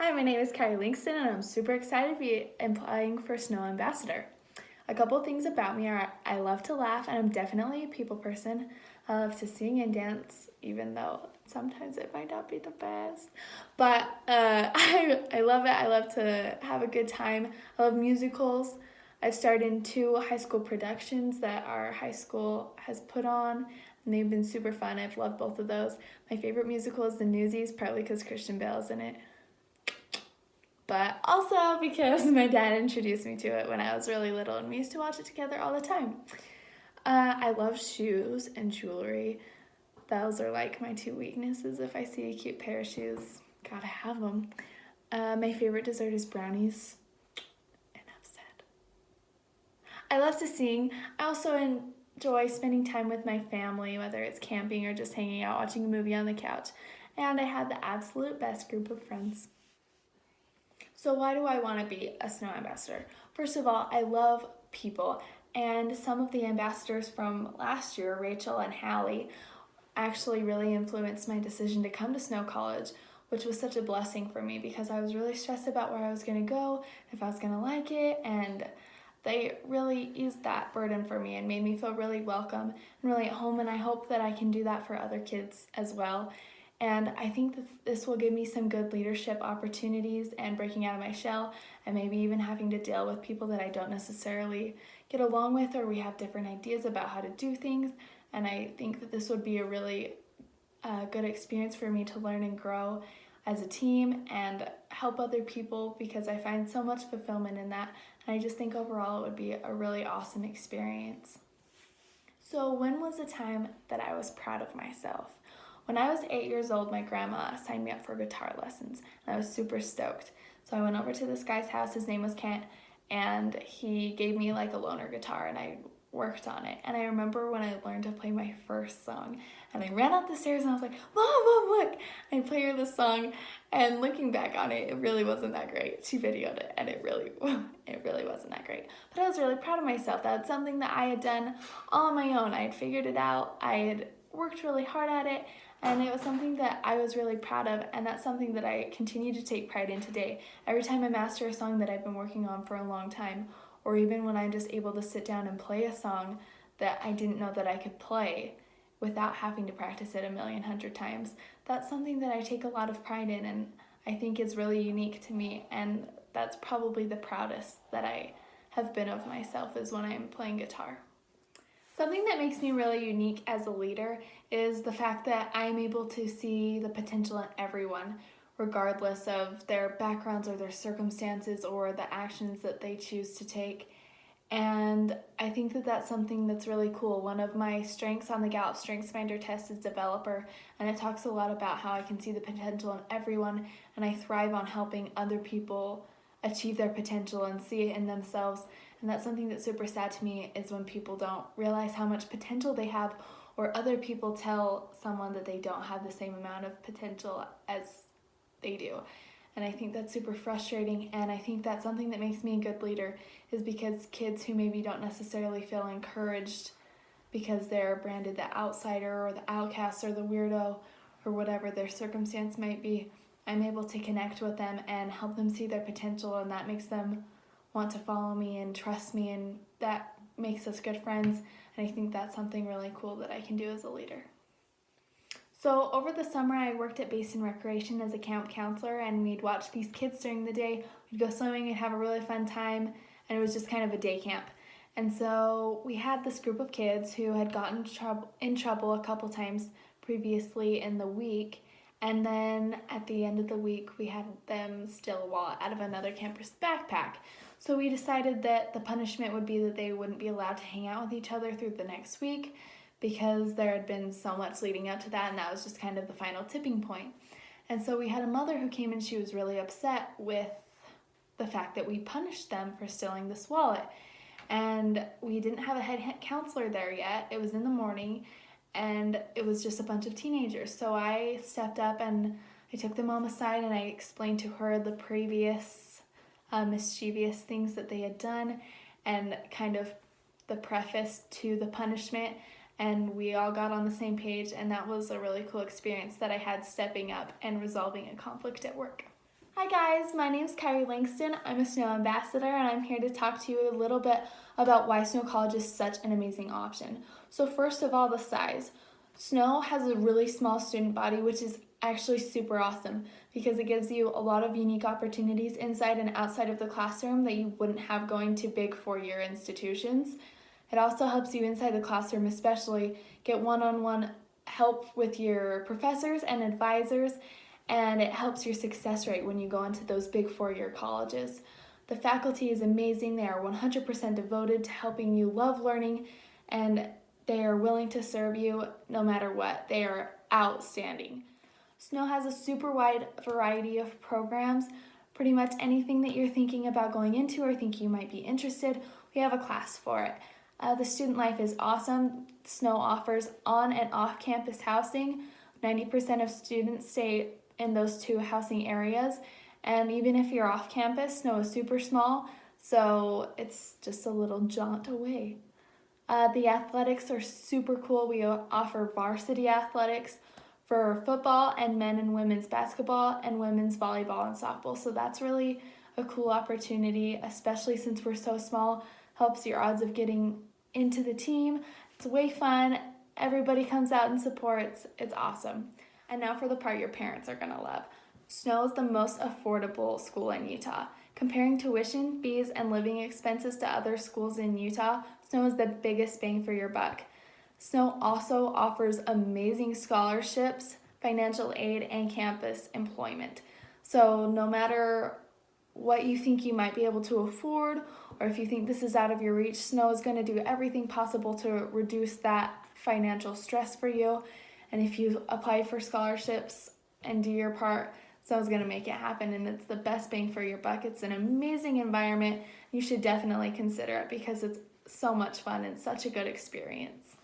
Hi, my name is Kylie Langston, and I'm super excited to be applying for Snow Ambassador. A couple things about me are I love to laugh, and I'm definitely a people person. I love to sing and dance, even though sometimes it might not be the best. But I love it. I love to have a good time. I love musicals. I've starred in 2 high school productions that our high school has put on, and they've been super fun. I've loved both of those. My favorite musical is The Newsies, probably because Christian Bale's in it, but also because my dad introduced me to it when I was really little and we used to watch it together all the time. I love shoes and jewelry. Those are like my 2 weaknesses. If I see a cute pair of shoes, gotta have them. My favorite dessert is brownies. Enough said. I love to sing. I also enjoy spending time with my family, whether it's camping or just hanging out watching a movie on the couch. And I have the absolute best group of friends. So why do I want to be a Snow Ambassador? First of all, I love people, and some of the ambassadors from last year, Rachel and Hallie, actually really influenced my decision to come to Snow College, which was such a blessing for me because I was really stressed about where I was going to go, if I was going to like it, and they really eased that burden for me and made me feel really welcome and really at home, and I hope that I can do that for other kids as well. And I think that this will give me some good leadership opportunities and breaking out of my shell, and maybe even having to deal with people that I don't necessarily get along with, or we have different ideas about how to do things. And I think that this would be a really good experience for me to learn and grow as a team and help other people, because I find so much fulfillment in that. And I just think overall it would be a really awesome experience. So when was the time that I was proud of myself? When I was 8 years old, my grandma signed me up for guitar lessons, and I was super stoked. So I went over to this guy's house, his name was Kent, and he gave me like a loaner guitar, and I worked on it. And I remember when I learned to play my first song, and I ran up the stairs and I was like, Mom, look! I played her this song, and looking back on it, it really wasn't that great. She videoed it, and it really wasn't that great. But I was really proud of myself. That's something that I had done all on my own. I had figured it out. I had worked really hard at it, and it was something that I was really proud of, and that's something that I continue to take pride in today. Every time I master a song that I've been working on for a long time, or even when I'm just able to sit down and play a song that I didn't know that I could play without having to practice it a million hundred times, that's something that I take a lot of pride in, and I think is really unique to me, and that's probably the proudest that I have been of myself, is when I'm playing guitar. Something that makes me really unique as a leader is the fact that I'm able to see the potential in everyone, regardless of their backgrounds or their circumstances or the actions that they choose to take. And I think that that's something that's really cool. One of my strengths on the Gallup StrengthsFinder test is developer, and it talks a lot about how I can see the potential in everyone, and I thrive on helping other people achieve their potential and see it in themselves. And that's something that's super sad to me, is when people don't realize how much potential they have, or other people tell someone that they don't have the same amount of potential as they do. And I think that's super frustrating, and I think that's something that makes me a good leader, is because kids who maybe don't necessarily feel encouraged because they're branded the outsider or the outcast or the weirdo or whatever their circumstance might be, I'm able to connect with them and help them see their potential, and that makes them want to follow me and trust me, and that makes us good friends. And I think that's something really cool that I can do as a leader. So over the summer, I worked at Basin Recreation as a camp counselor, and we'd watch these kids during the day. We'd go swimming and have a really fun time, and it was just kind of a day camp. And so we had this group of kids who had gotten in trouble a couple times previously in the week, and then at the end of the week, we had them steal a wallet out of another camper's backpack. So we decided that the punishment would be that they wouldn't be allowed to hang out with each other through the next week, because there had been so much leading up to that, and that was just kind of the final tipping point. And so we had a mother who came, and she was really upset with the fact that we punished them for stealing this wallet. And we didn't have a head counselor there yet. It was in the morning, and it was just a bunch of teenagers. So I stepped up and I took the mom aside, and I explained to her the previous mischievous things that they had done, and kind of the preface to the punishment, and we all got on the same page, and that was a really cool experience that I had, stepping up and resolving a conflict at work. Hi guys, my name is Kyrie Langston. I'm a Snow Ambassador and I'm here to talk to you a little bit about why Snow College is such an amazing option. So first of all, the size. Snow has a really small student body, which is actually super awesome because it gives you a lot of unique opportunities inside and outside of the classroom that you wouldn't have going to big four-year institutions. It also helps you inside the classroom, especially get one-on-one help with your professors and advisors, and it helps your success rate when you go into those big four-year colleges. The faculty is amazing. They are 100% devoted to helping you love learning, and they are willing to serve you no matter what. They are outstanding. Snow has a super wide variety of programs. Pretty much anything that you're thinking about going into or think you might be interested, we have a class for it. The student life is awesome. Snow offers on and off-campus housing. 90% of students stay in those two housing areas, and even if you're off campus, Snow is super small, so it's just a little jaunt away. The athletics are super cool. We offer varsity athletics for football and men and women's basketball and women's volleyball and softball, so that's really a cool opportunity, especially since we're so small. Helps your odds of getting into the team. It's way fun. Everybody comes out and supports. It's awesome. And now for the part your parents are gonna love. Snow is the most affordable school in Utah. Comparing tuition, fees, and living expenses to other schools in Utah, Snow is the biggest bang for your buck. Snow also offers amazing scholarships, financial aid, and campus employment. So no matter what you think you might be able to afford, or if you think this is out of your reach, Snow is going to do everything possible to reduce that financial stress for you. And if you apply for scholarships and do your part, Snow's going to make it happen, and it's the best bang for your buck. It's an amazing environment. You should definitely consider it because it's so much fun and such a good experience.